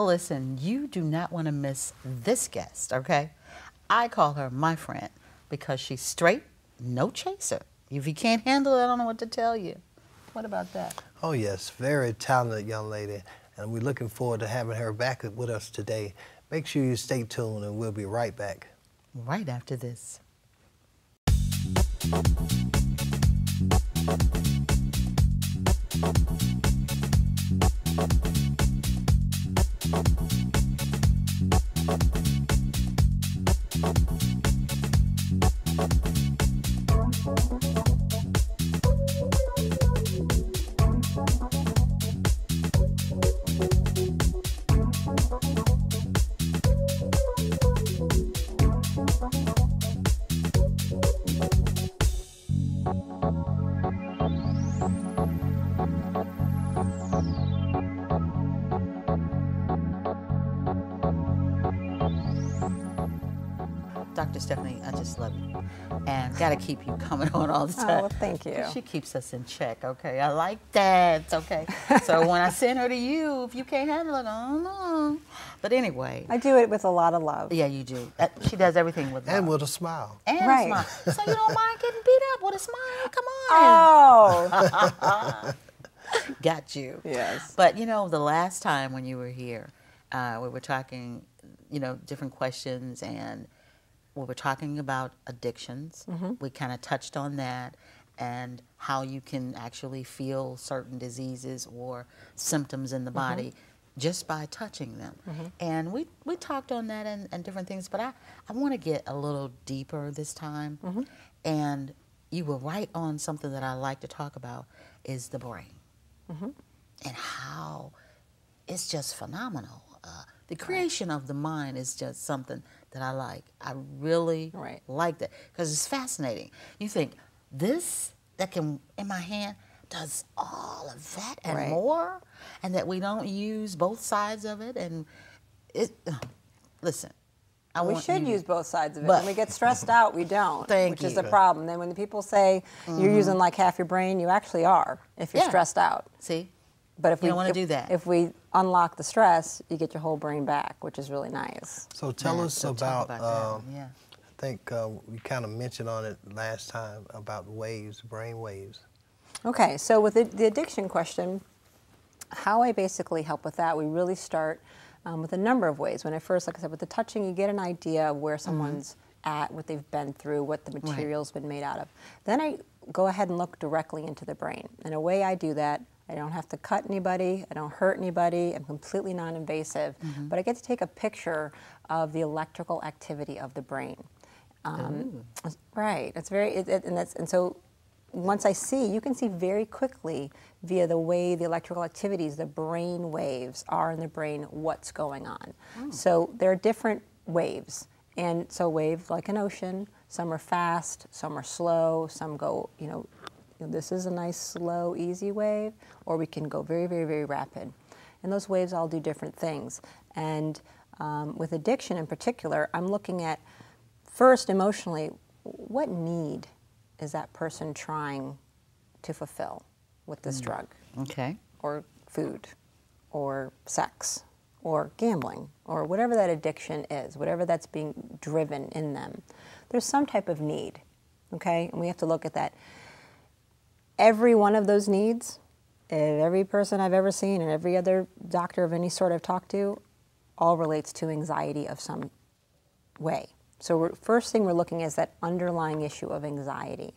Well, listen, you do not want to miss this guest, okay? I call her my friend because she's straight, no chaser. If you can't handle it, I don't know what to tell you. What about that? Oh, yes, very talented young lady, and we're looking forward to having her back with us today. Make sure you stay tuned, and we'll be right back. Right after this. Dr. Stephanie, I just love you. And got to keep you coming on all the time. Oh, well, thank you. She keeps us in check, okay? I like that, okay? So when I send her to you, if you can't handle it, I don't know. But anyway. I do it with a lot of love. Yeah, you do. She does everything with love. And with a smile. And right. a smile. So you don't mind getting beat up with a smile? Come on. Oh. Got you. Yes. But, you know, the last time when you were here, we were talking, you know, different questions, and we were talking about addictions. Mm-hmm. We kind of touched on that and how you can actually feel certain diseases or symptoms in the body just by touching them. And we talked on that and different things, but I want to get a little deeper this time. And you were right on something that I like to talk about is the brain. And how it's just phenomenal. The creation of the mind is just something that I like. I really like that because it's fascinating. You think this that can in my hand does all of that and more, and that we don't use both sides of it. And it, listen, we should use both sides of it. When we get stressed out, we don't, which is the problem. Then when the people say you're using like half your brain, you actually are if you're stressed out. See? But if you don't want to do that. If we unlock the stress, you get your whole brain back, which is really nice. So tell us about I think we kind of mentioned on it last time about waves, brain waves. Okay, so with the addiction question, how I basically help with that, we really start with a number of ways. When I first, like I said, with the touching, you get an idea of where someone's at, what they've been through, what the material's been made out of. Then I go ahead and look directly into the brain. And the way I do that, I don't have to cut anybody, I don't hurt anybody, I'm completely non-invasive, but I get to take a picture of the electrical activity of the brain. Right, it's very, and so once I see, you can see very quickly via the way the electrical activities, the brain waves are in the brain, what's going on. So there are different waves, and so waves like an ocean, some are fast, some are slow, some go, you know, this is a nice, slow, easy wave, or we can go very, very, very rapid. And those waves all do different things. And with addiction in particular, I'm looking at, first, emotionally, what need is that person trying to fulfill with this drug? Okay. Or food, or sex, or gambling, or whatever that addiction is, whatever that's being driven in them. There's some type of need, okay? And we have to look at that. Every one of those needs, every person I've ever seen and every other doctor of any sort I've talked to, all relates to anxiety of some way. So first thing we're looking at is that underlying issue of anxiety.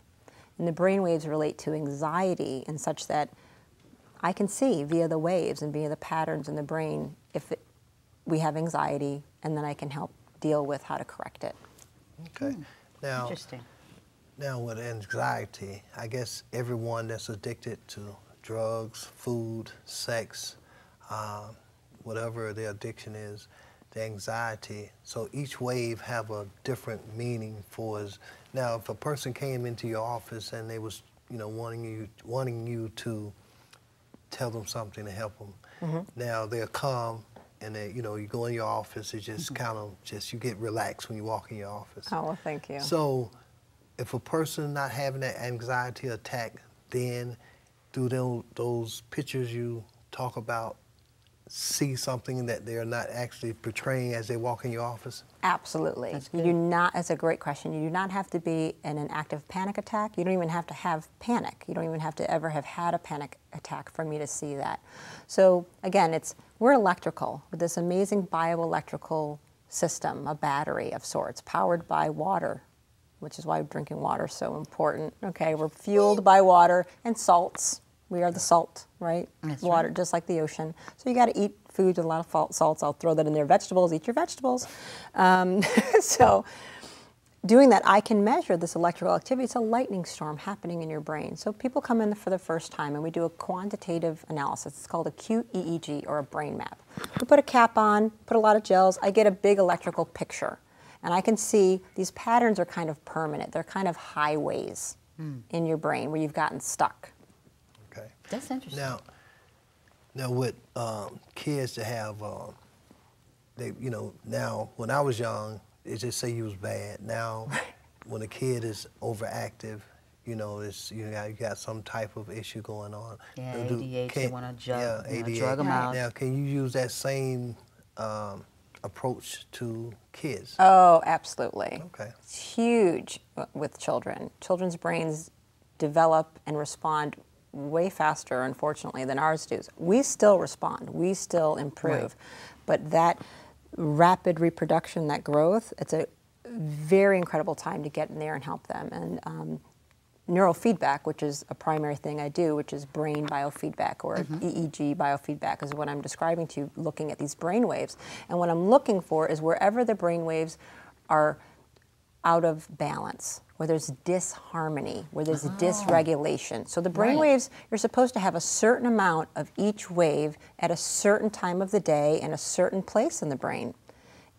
And the brain waves relate to anxiety in such that I can see via the waves and via the patterns in the brain if we have anxiety, and then I can help deal with how to correct it. Okay. Now, interesting. Now with anxiety, I guess everyone that's addicted to drugs, food, sex, whatever their addiction is, the anxiety, so each wave have a different meaning for us. Now, if a person came into your office and they was, you know, wanting you to tell them something to help them, now they'll come and they, you know, you go in your office, it's just kind of you get relaxed when you walk in your office. Oh, well, thank you. So, if a person not having that anxiety attack, then through those pictures you talk about, see something that they're not actually portraying as they walk in your office? Absolutely. You do not, that's a great question. You do not have to be in an active panic attack. You don't even have to have panic. You don't even have to ever have had a panic attack for me to see that. So again, we're electrical with this amazing bioelectrical system, a battery of sorts, powered by water, which is why drinking water is so important. Okay, we're fueled by water and salts. We are the salt, right? That's water, right. just like the ocean. So you got to eat food with a lot of salts. I'll throw that in there. Vegetables, eat your vegetables. So doing that, I can measure this electrical activity. It's a lightning storm happening in your brain. So people come in for the first time and we do a quantitative analysis. It's called a QEEG, or a brain map. We put a cap on, put a lot of gels. I get a big electrical picture. And I can see these patterns are kind of permanent. They're kind of highways in your brain where you've gotten stuck. Okay. That's interesting. Now with kids that have, now when I was young, they just say you was bad. Now, when a kid is overactive, you got some type of issue going on. Yeah, ADHD, they want to drug them out. Now, can you use that same approach to kids? Oh, absolutely. Okay. It's huge with children. Children's brains develop and respond way faster, unfortunately, than ours do. We still respond. We still improve. Right. But that rapid reproduction, that growth, it's a very incredible time to get in there and help them. And neurofeedback, which is a primary thing I do, which is brain biofeedback, or EEG biofeedback, is what I'm describing to you, looking at these brain waves. And what I'm looking for is wherever the brain waves are out of balance, where there's disharmony, where there's dysregulation. So the brain waves, you're supposed to have a certain amount of each wave at a certain time of the day in a certain place in the brain.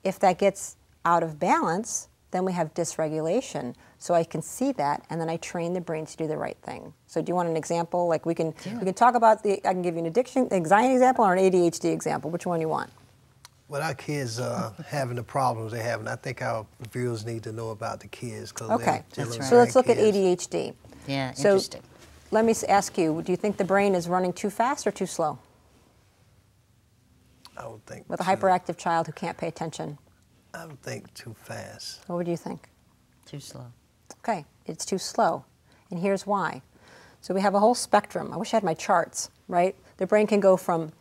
If that gets out of balance, then we have dysregulation. So I can see that, and then I train the brain to do the right thing. So do you want an example? Like we can talk about I can give you an addiction, anxiety example, or an ADHD example. Which one you want? Well, our kids having the problems they're having, I think our viewers need to know about the kids. Okay, That's right. So let's look at ADHD. Yeah, So interesting. let me ask you, do you think the brain is running too fast or too slow? I would think With a hyperactive child who can't pay attention, I would think too fast. what would you think? Too slow. Okay, it's too slow. And here's why. So we have a whole spectrum. I wish I had my charts, right? The brain can go from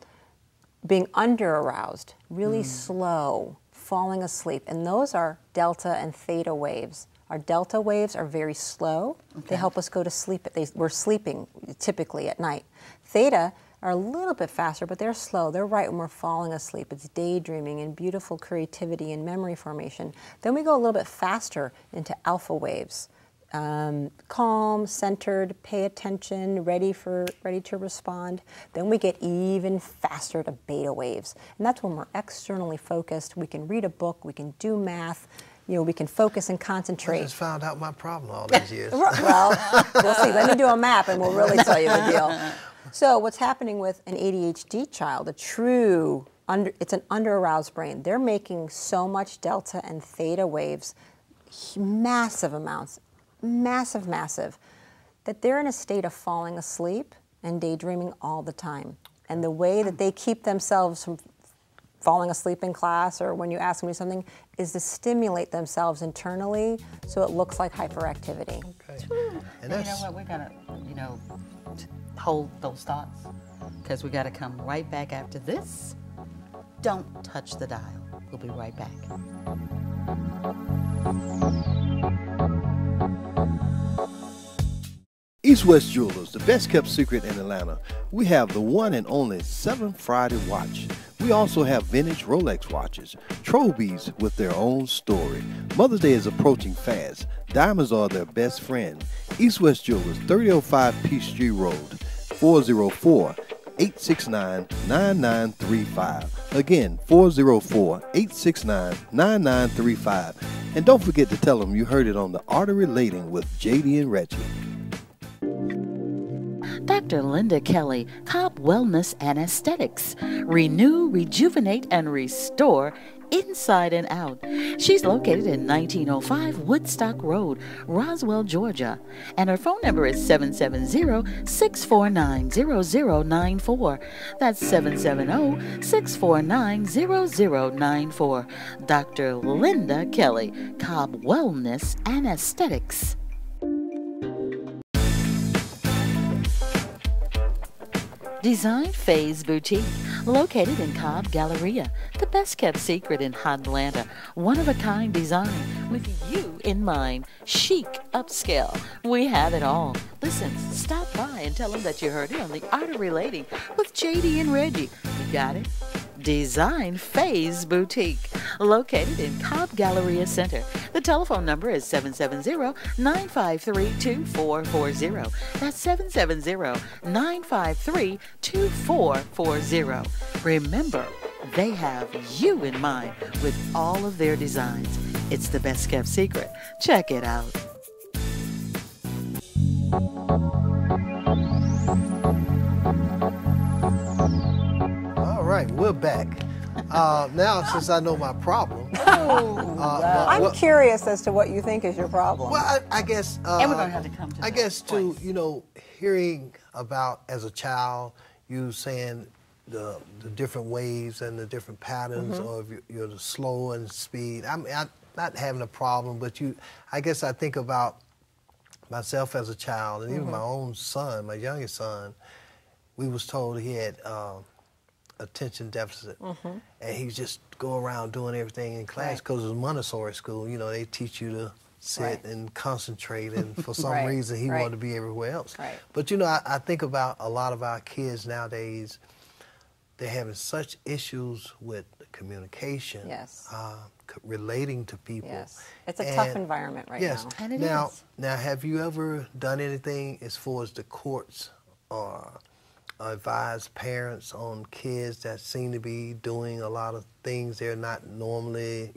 being under-aroused, really slow, falling asleep. And those are delta and theta waves. Our delta waves are very slow. They help us go to sleep. We're sleeping typically at night. Theta are a little bit faster, but they're slow. They're right when we're falling asleep. It's daydreaming and beautiful creativity and memory formation. Then we go a little bit faster into alpha waves. Calm, centered, pay attention, ready to respond. Then we get even faster to beta waves. And that's when we're externally focused. We can read a book, we can do math, we can focus and concentrate. I just found out my problem all these years. Well, we'll see. Let me do a map and we'll really tell you the deal. So what's happening with an ADHD child, it's an under-aroused brain. They're making so much delta and theta waves, massive amounts, massive, that they're in a state of falling asleep and daydreaming all the time. And the way that they keep themselves from falling asleep in class or when you ask them to do something is to stimulate themselves internally so it looks like hyperactivity. Okay. And you know what? We're gonna, hold those thoughts because we gotta come right back after this. Don't touch the dial. We'll be right back. East West Jewelers, the best kept secret in Atlanta. We have the one and only 7 Friday watch. We also have vintage Rolex watches, Trobies with their own story. Mother's Day is approaching fast. Diamonds are their best friend. East West Jewelers, 3005 Peachtree Road, 404-869-9935. Again, 404-869-9935. And don't forget to tell them you heard it on the Art of Relating with JD and Reggie. Dr. Linda Kelly, Cobb Wellness and Aesthetics. Renew, rejuvenate, and restore inside and out. She's located in 1905 Woodstock Road, Roswell, Georgia. And her phone number is 770-649-0094. That's 770-649-0094. Dr. Linda Kelly, Cobb Wellness and Aesthetics. Design Phase Boutique, located in Cobb Galleria, the best kept secret in Atlanta. One-of-a-kind design with you in mind. Chic, upscale, we have it all. Listen, stop by and tell them that you heard it on The Art of Relating with JD and Reggie. You got it? Design Phase Boutique, located in Cobb Galleria Center. The telephone number is 770-953-2440. That's 770-953-2440. Remember, they have you in mind with all of their designs. It's the best kept secret. Check it out. All right, we're back. Now, since I know my problem, I'm curious as to what you think is your problem. well, I guess, And we're going to have to come to I that guess too, place. you know, hearing about as a child, you saying the different waves and the different patterns of you're the slow and speed. I'm not having a problem, but I guess I think about myself as a child and even my own son, my youngest son. We was told he had attention deficit, and he just go around doing everything in class because it was Montessori school. You know, they teach you to sit and concentrate, and for some reason he wanted to be everywhere else. Right. But you know, I think about a lot of our kids nowadays. They're having such issues with communication, relating to people. Yes, it's a tough environment right now. And it Now, is. now, have you ever done anything as far as the courts or advise parents on kids that seem to be doing a lot of things they're not normally,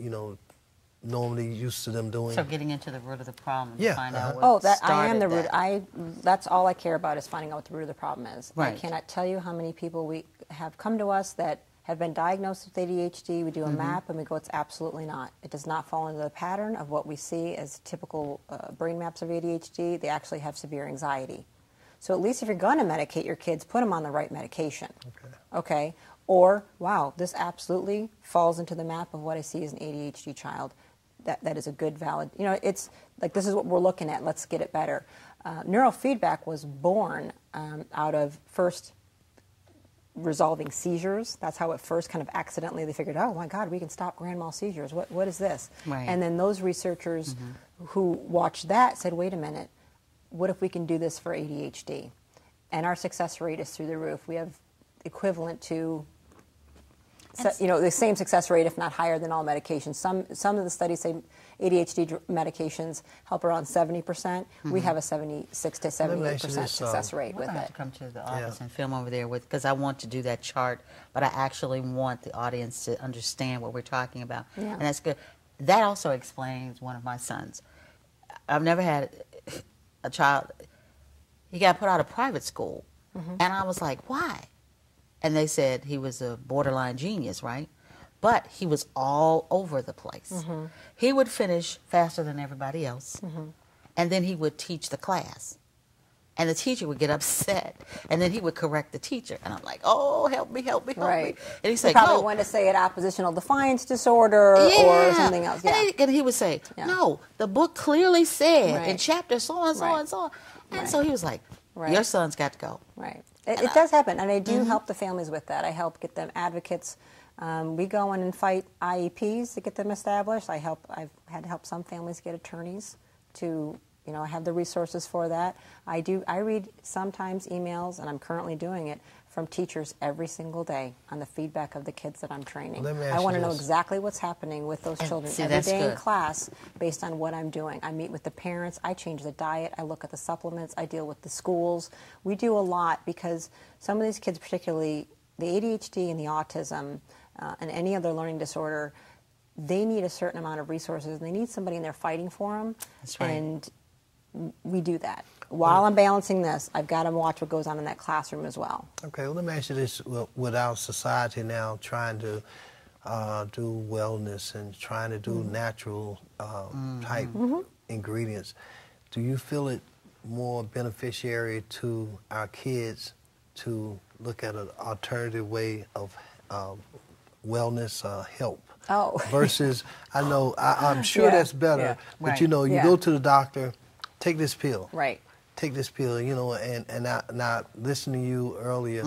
normally used to them doing? So getting into the root of the problem Yeah, to find out what Oh, that I am started the root. that. That's all I care about is finding out what the root of the problem is. Right. I cannot tell you how many people we have come to us that have been diagnosed with ADHD. We do a map and we go, it's absolutely not. It does not fall into the pattern of what we see as typical brain maps of ADHD. They actually have severe anxiety. So at least if you're going to medicate your kids, put them on the right medication. Okay. Or, wow, this absolutely falls into the map of what I see as an ADHD child. That is a good, valid, it's like this is what we're looking at. Let's get it better. Neurofeedback was born out of first resolving seizures. That's how it first kind of accidentally they figured, oh my God, we can stop grand mal seizures. What is this? Right. And then those researchers who watched that said, wait a minute, what if we can do this for ADHD? And our success rate is through the roof. We have equivalent to the same success rate, if not higher than all medications. Some of the studies say ADHD medications help around 70%. We have a 76 to 78% success rate We're with gonna have it. to come to the office and film over there because I want to do that chart, but I actually want the audience to understand what we're talking about, and that's good. That also explains one of my sons. I've never had a child. He got put out of private school, and I was like, why? And they said he was a borderline genius, right? But he was all over the place. He would finish faster than everybody else, and then he would teach the class. And the teacher would get upset, and then he would correct the teacher. And I'm like, oh, help me, help me, help me. And he said, probably no. wanted to say an oppositional defiance disorder or something else. And he would say, no, the book clearly said in chapter so and so and so. And so he was like, your son's got to go. Right. It does happen, and I do help the families with that. I help get them advocates. We go in and fight IEPs to get them established. I've had to help some families get attorneys to, I have the resources for that. I read sometimes emails, and I'm currently doing it, from teachers every single day on the feedback of the kids that I'm training. I want to know exactly what's happening with those children every day in class based on what I'm doing. I meet with the parents, I change the diet, I look at the supplements, I deal with the schools. We do a lot because some of these kids, particularly the ADHD and the autism and any other learning disorder, they need a certain amount of resources and they need somebody in there fighting for them. That's right. And we do that. while I'm balancing this, I've got to watch what goes on in that classroom as well. Okay, well, let me ask you this. With our society now trying to do wellness and trying to do natural type ingredients, do you feel it more beneficiary to our kids to look at an alternative way of wellness help? Oh. Versus, I'm sure that's better, but Right. you know, you go to the doctor, take this pill. Right. Take this pill, you know, and now listening to you earlier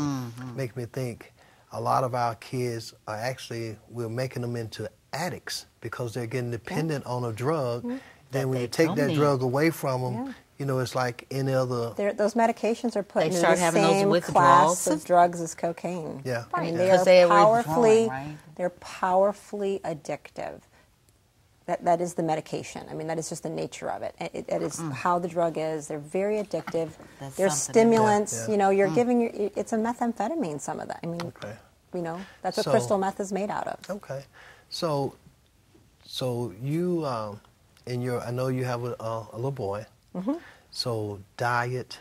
make me think a lot of our kids are actually, we're making them into addicts because they're getting dependent on a drug. Then when you take that drug away from them, you know, it's like any other. Those medications are put They into start the having those same withdrawals. class of drugs as cocaine. Yeah. I mean, Right, they because are they are powerfully, withdrawing, right? they're powerfully addictive. That is the medication. I mean, that is just the nature of it. It is how the drug is. They're very addictive. That's They're something. stimulants. Yeah. You know, you're giving it's a methamphetamine. Some of that. I mean, Okay. you know, that's what So- crystal meth is made out of. Okay. So you, I know you have a little boy. So diet,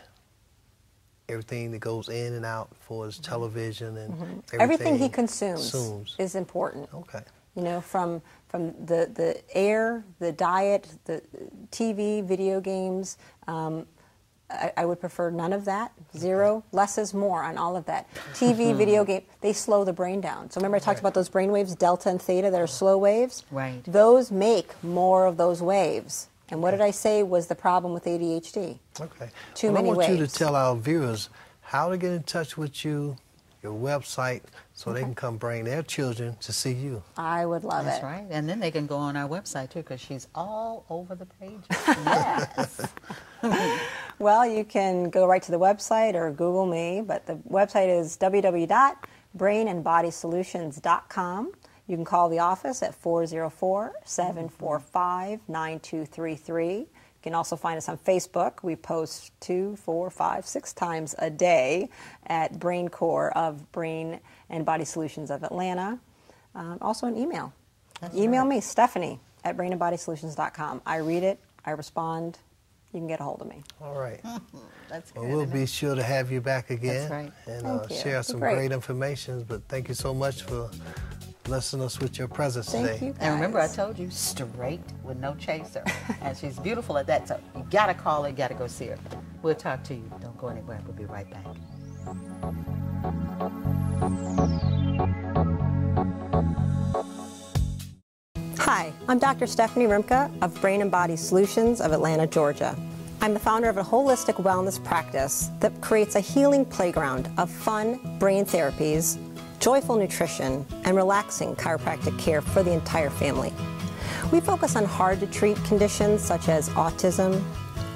everything that goes in and out for his television and Everything he consumes is important. Okay. You know, from the air, the diet, the TV, video games. I would prefer none of that. Zero. Less is more on all of that. TV, video game, they slow the brain down. So remember I talked about those brain waves, delta and theta, that are slow waves? Right. Those make more of those waves. And what did I say was the problem with ADHD? Okay. Too many I want you to waves. tell our viewers how to get in touch with you, your website, so they can come bring their children to see you. I would love That's it. right. And then they can go on our website, too, because she's all over the page. Yes. Well, you can go right to the website or Google me, but the website is www.brainandbodysolutions.com. You can call the office at 404-745-9233. You can also find us on Facebook. We post 2, 4, 5, 6 times a day at Brain Core of Brain and Body Solutions of Atlanta. Also an email. Email me, Stephanie, at brainandbodysolutions.com. I read it. I respond. You can get a hold of me. All right. That's good. Well, we'll be sure to have you back again. That's right. And Thank you. share some Great. great information. But thank you so much for blessing us with your presence Thank today. you, guys. And remember, I told you, straight with no chaser. And she's beautiful at that. So you got to call her, you got to go see her. We'll talk to you. Don't go anywhere. We'll be right back. Hi, I'm Dr. Stephanie Rimka of Brain and Body Solutions of Atlanta, Georgia. I'm the founder of a holistic wellness practice that creates a healing playground of fun brain therapies, joyful nutrition, and relaxing chiropractic care for the entire family. We focus on hard-to-treat conditions such as autism,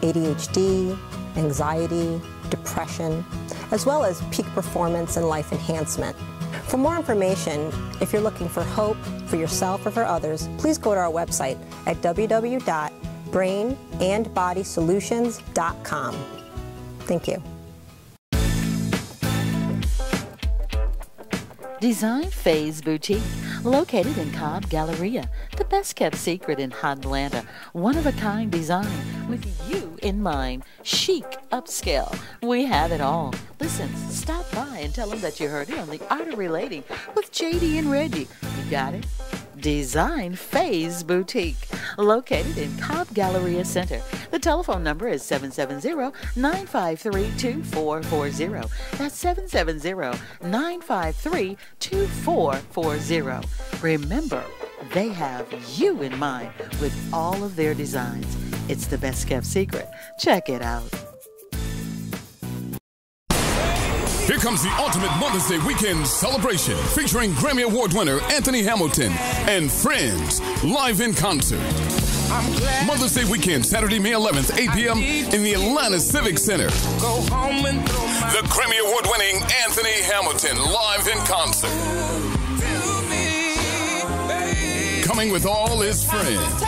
ADHD, anxiety, depression, as well as peak performance and life enhancement. For more information, if you're looking for hope for yourself or for others, please go to our website at www.brainandbodysolutions.com. Thank you. Design Phase Boutique, located in Cobb Galleria, the best kept secret in Atlanta. One-of-a-kind design with you in mind. Chic, upscale, we have it all. Listen, stop by and tell them that you heard it on The Art of Relating with JD and Reggie. You got it? Design Phase Boutique, located in Cobb Galleria Center. The telephone number is 770-953-2440. That's 770-953-2440. Remember, they have you in mind with all of their designs. It's the best kept secret. Check it out. Here comes the ultimate Mother's Day weekend celebration featuring Grammy Award winner Anthony Hamilton and friends live in concert. Mother's Day weekend, Saturday, May 11th, 8 p.m. in the Atlanta Civic Center. The Grammy Award winning Anthony Hamilton live in concert. Coming with all his friends.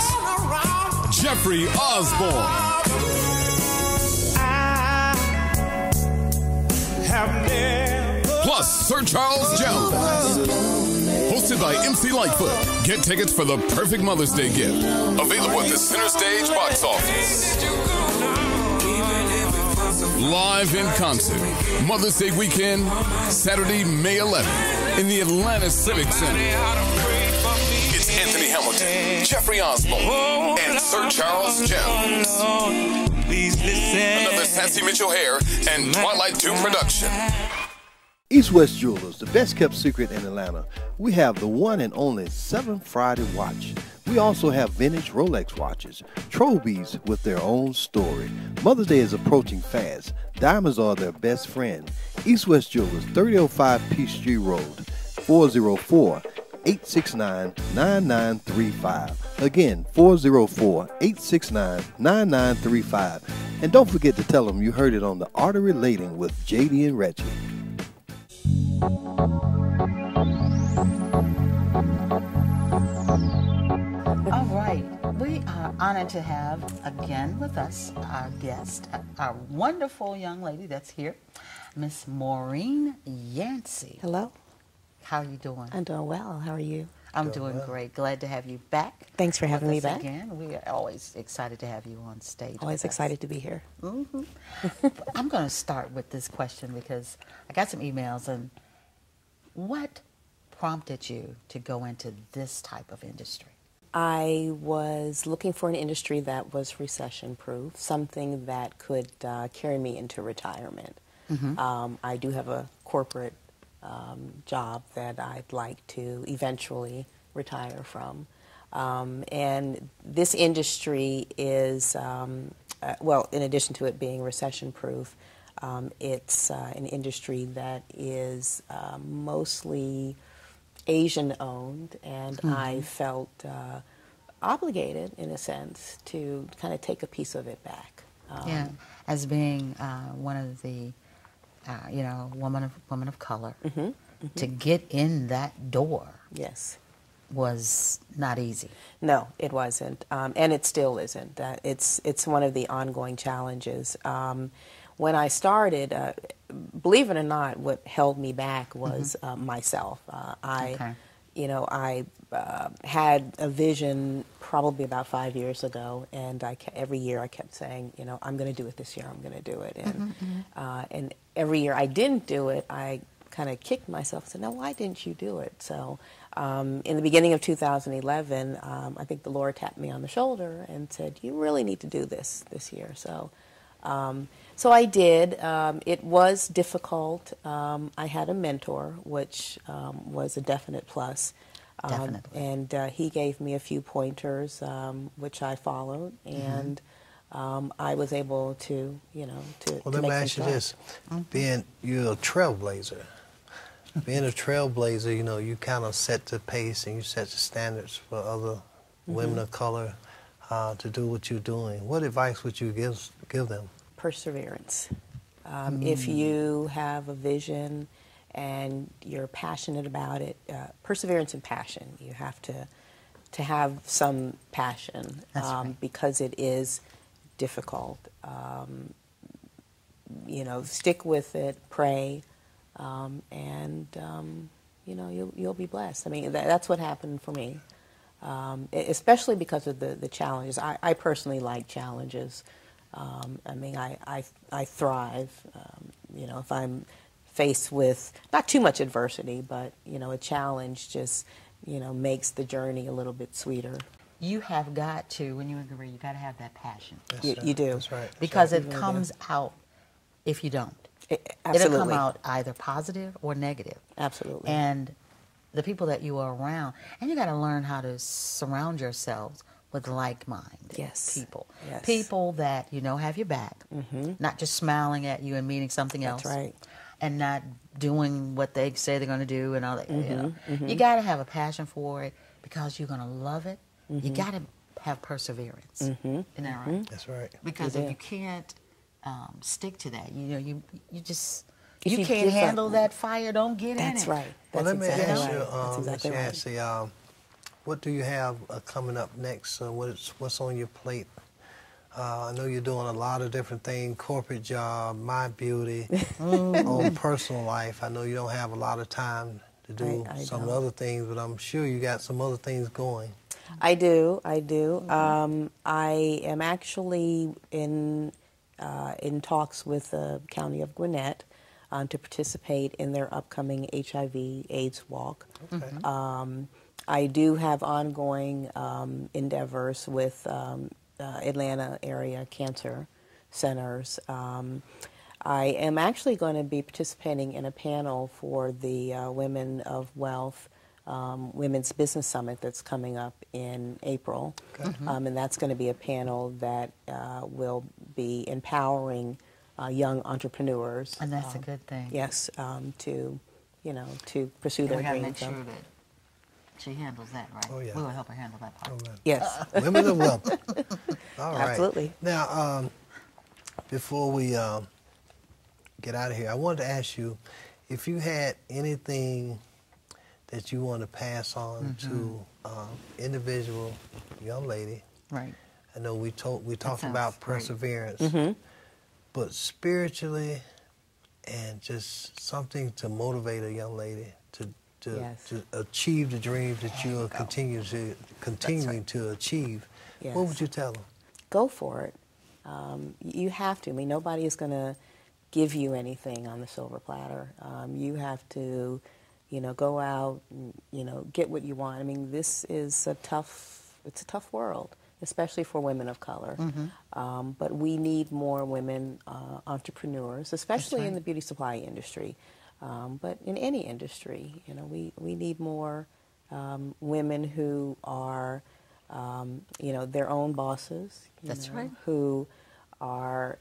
Jeffrey Osborne. Plus, Sir Charles Jones. Hosted by MC Lightfoot. Get tickets for the perfect Mother's Day gift. Available at the Center Stage box office. live in concert. Mother's Day weekend, Saturday, May 11th, in the Atlanta Civic Center. It's Anthony Hamilton, Jeffrey Osborne, and Sir Charles Jones. Another Sassy Mitchell Hare and Twilight 2 production. East West Jewelers, the best kept secret in Atlanta. We have the one and only 7 Friday watch. We also have vintage Rolex watches, Trobies with their own story. Mother's Day is approaching fast. Diamonds are their best friend. East West Jewelers, 3005 Peachtree Road, 404-869-9935. Again, 404-869-9935. And don't forget to tell them you heard it on the Art of Relating with JD and Reggie. All right, we are honored to have again with us our guest, our wonderful young lady that's here, Miss Maureen Yancey. Hello. How are you doing? I'm doing well. How are you? I'm doing great. Glad to have you back. Thanks for having me back. Again, we are always excited to have you on stage. Always excited to be here. Mm-hmm. I'm going to start with this question because I got some emails. And what prompted you to go into this type of industry? I was looking for an industry that was recession-proof, something that could carry me into retirement. Mm-hmm. I do have a corporate job that I'd like to eventually retire from. And this industry is, well, in addition to it being recession-proof, it's an industry that is mostly Asian-owned, and mm-hmm. I felt obligated, in a sense, to kind of take a piece of it back. Yeah, as being one of the, woman of color, mm-hmm. Mm-hmm. to get in that door. Yes. Was not easy. No, it wasn't, and it still isn't. It's one of the ongoing challenges. When I started, believe it or not, what held me back was mm-hmm. Okay. Myself. I had a vision probably about 5 years ago, and every year I kept saying, I'm going to do it this year. I'm going to do it, and mm-hmm. And every year I didn't do it, I kind of kicked myself and said, no, why didn't you do it? So in the beginning of 2011, I think the Lord tapped me on the shoulder and said, you really need to do this year. So so I did. It was difficult. I had a mentor, which was a definite plus. Definitely. And he gave me a few pointers, which I followed, and I was able to, to let me ask you this. Mm-hmm. You're a trailblazer. Being a trailblazer, you kind of set the pace and you set the standards for other mm-hmm. women of color to do what you're doing. What advice would you give them? Perseverance. If you have a vision and you're passionate about it, perseverance and passion. You have to have some passion. That's right. Because it is difficult. Stick with it, pray, and you'll be blessed. I mean, that's what happened for me, especially because of the challenges. I personally like challenges. I thrive. If I'm faced with not too much adversity, but a challenge just makes the journey a little bit sweeter. You have got to, when you're in a career, you got to have that passion. You do. That's right. Because it comes out if you don't. Absolutely. It'll come out either positive or negative. Absolutely. And the people that you are around, and you got to learn how to surround yourselves with like-minded people. Yes. People that have your back, mm-hmm. not just smiling at you and meaning something else. That's right. And not doing what they say they're going to do and all that. Mm-hmm. Mm-hmm. You got to have a passion for it because you're going to love it. Mm-hmm. You got to have perseverance. Mm-hmm. Isn't that right? Mm-hmm. That's right. Because if you can't stick to that, you If you you can't give up, handle that fire. Don't get in it. That's right. Well, let me exactly ask right. you, That's exactly Ms. Yancey, right. what do you have coming up next? What's on your plate? I know you're doing a lot of different things, corporate job, my beauty, on personal life. I know you don't have a lot of time to do some other things, but I'm sure you got some other things going. I do. I am actually in in talks with the County of Gwinnett to participate in their upcoming HIV/AIDS walk. Okay. I do have ongoing endeavors with Atlanta area cancer centers. I am actually going to be participating in a panel for the Women of Wealth Women's Business Summit that's coming up in April. Okay. And that's going to be a panel that will be empowering young entrepreneurs. And that's a good thing. Yes, to, to pursue their We gotta dreams. make sure that she handles that, right? Oh, yeah. We will help her handle that part. All right. Yes, Women of wealth. All right. absolutely. Now, before we get out of here, I wanted to ask you if you had anything that you want to pass on to individual young lady. Right. I know we talked sounds about great. perseverance, but spiritually and just something to motivate a young lady to Yes. to achieve the dreams that you are continuing to achieve. Yes. What would you tell them? Go for it. You have to. I mean, nobody is going to give you anything on the silver platter. You have to, go out and, get what you want. I mean, this is it's a tough world, especially for women of color. But we need more women entrepreneurs, especially in the beauty supply industry. But in any industry, we need more women who are, their own bosses. That's right. Who are,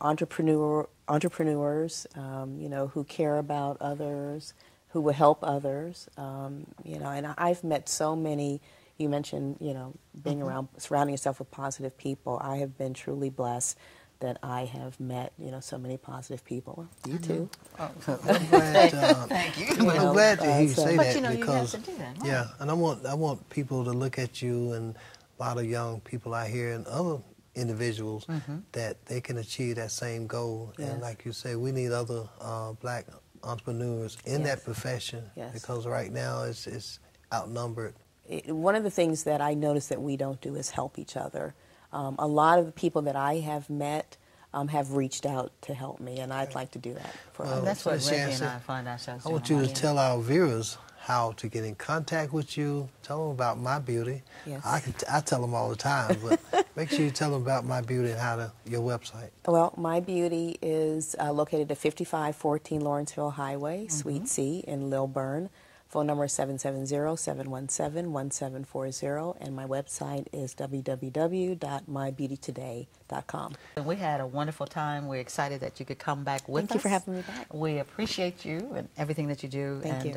entrepreneurs, who care about others, who will help others. And I've met so many. You mentioned, being around, surrounding yourself with positive people. I have been truly blessed that I have met, so many positive people. You too. I'm glad, Thank you. I'm glad to hear you say But that you because have to do that. Right? yeah, and I want people to look at you and a lot of young people out here and other individuals that they can achieve that same goal. Yes. And like you say, we need other black entrepreneurs in that profession because right now it's outnumbered. One of the things that I notice that we don't do is help each other. A lot of the people that I have met have reached out to help me, and I'd like to do that for others. That's what Ms. Reggie Yancey, and I find ourselves I doing. want you a to lot. tell our viewers how to get in contact with you. Tell them about My Beauty. Yes. I tell them all the time, but make sure you tell them about My Beauty and your website. Well, My Beauty is located at 5514 Lawrenceville Highway, Suite C in Lilburn. Phone number is 770-717-1740, and my website is www.mybeautytoday.com. And we had a wonderful time. We're excited that you could come back with us. Thank you for having me back. We appreciate you and everything that you do. Thank you.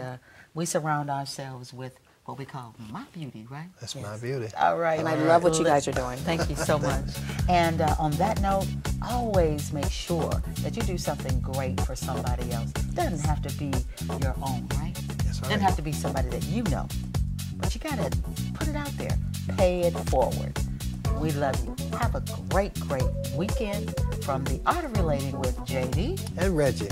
We surround ourselves with what we call My Beauty, right? That's My Beauty. All right. And I love what you guys are doing. Thank you so much. And on that note, always make sure that you do something great for somebody else. It doesn't have to be your own, right? That's right. It doesn't have to be somebody that you know. But you got to put it out there. Pay it forward. We love you. Have a great, great weekend from the Art of Relating with JD And Reggie.